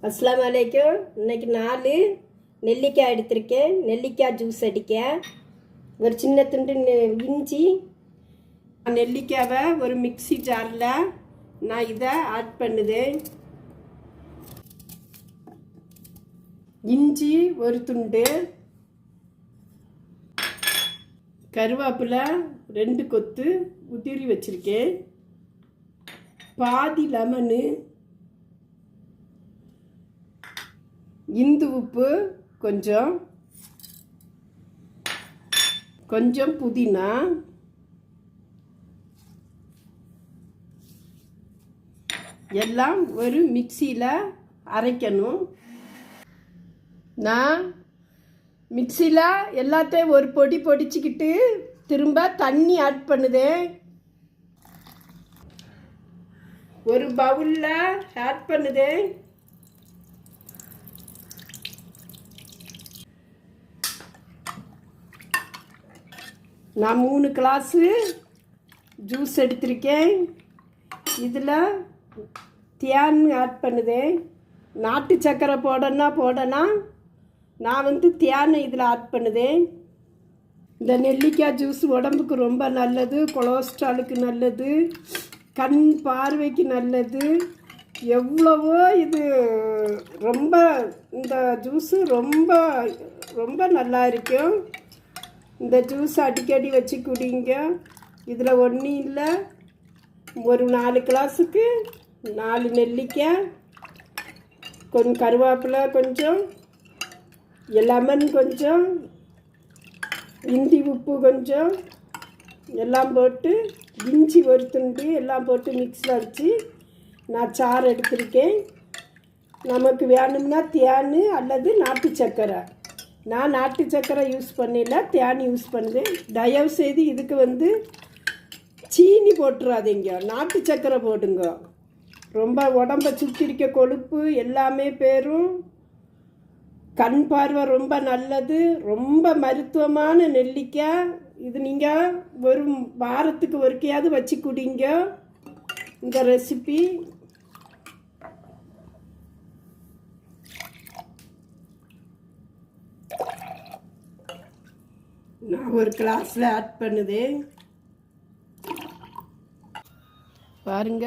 அஸ்ஸலாமு அலைக்கும். இன்னைக்கு 4 நெல்லிக்காய் எடுத்திருக்கேன். நெல்லிக்காய் ஜூஸ் அடிக்க ஒரு சின்ன துண்டு இஞ்சி. நெல்லிக்காவை ஒரு மிக்ஸி ஜாரில் நான் இதை ஆட் பண்ணுதேன். இஞ்சி ஒரு துண்டு, கருவேப்பிலை 2 கொத்து உதிரி வச்சுருக்கேன், பாதி லெமனு, இந்து உப்பு கொஞ்சம், கொஞ்சம் புதினா, எல்லாம் ஒரு மிக்சியில் அரைக்கணும். நான் மிக்சியில் எல்லாத்தையும் ஒரு பொடி பொடிச்சிக்கிட்டு திரும்ப தண்ணி ஆட் பண்ணுதேன். ஒரு பவுலில் ஆட் பண்ணுதேன். நான் 3 கிளாஸு ஜூஸ் எடுத்திருக்கேன். இதில் தேன் ஆட் பண்ணுதேன். நாட்டு சக்கரை போடணும். நான் தேனை இதில் ஆட் பண்ணுதேன். இந்த நெல்லிக்காய் ஜூஸ் உடம்புக்கு ரொம்ப நல்லது, கொலஸ்ட்ராலுக்கு நல்லது, கண் பார்வைக்கு நல்லது, எவ்வளவோ இது ரொம்ப இந்த ஜூஸு ரொம்ப ரொம்ப நல்லா இருக்கும். இந்த ஜூஸ் அடிக்கடி வச்சு குடிங்க. இதில் ஒன்றும் இல்லை, ஒரு 4 கிளாஸுக்கு 4 நெல்லிக்காய், கொஞ்சம் கருவேப்பிலை, கொஞ்சம் லெமன், கொஞ்சம் இந்தி உப்பு, கொஞ்சம் எல்லாம் போட்டு, இஞ்சி ஒரு துண்டு எல்லாம் போட்டு மிக்ஸில் வச்சு நான் சாறு எடுத்திருக்கேன். நமக்கு வேணும்னா தேன் அல்லது நாட்டு சக்கரை. நான் நாட்டு சக்கரை யூஸ் பண்ணல, தேன் யூஸ் பண்ணுறேன். தயவு செய்து இதுக்கு சீனி போட்டுறாதீங்க, நாட்டு சக்கரை போடுங்க. ரொம்ப உடம்பை சுற்றி இருக்க கொழுப்பு எல்லாமே பேரும். கண் பார்வை ரொம்ப நல்லது, ரொம்ப மருத்துவமான நெல்லிக்காய் இது. நீங்கள் ஒரு வாரத்துக்கு ஒருக்கையாவது வச்சு குடிங்க இந்த ரெசிபி. நான் ஒரு கிளாஸில் ஆட் பண்ணுதேன். பாருங்க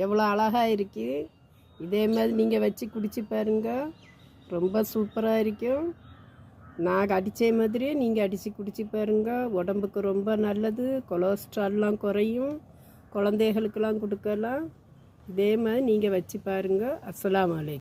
எவ்வளோ அழகாக இருக்குது. இதே மாதிரி நீங்கள் வச்சு குடிச்சு பாருங்க, ரொம்ப சூப்பராக இருக்கும். நான் அடித்த மாதிரி நீங்கள் அடித்து குடிச்சு பாருங்க, உடம்புக்கு ரொம்ப நல்லது, கொலஸ்ட்ரால்லாம் குறையும், குழந்தைகளுக்கெல்லாம் கொடுக்கலாம். இதே மாதிரி நீங்கள் வச்சு பாருங்கள். அஸ்ஸலாமு அலைக்கும்.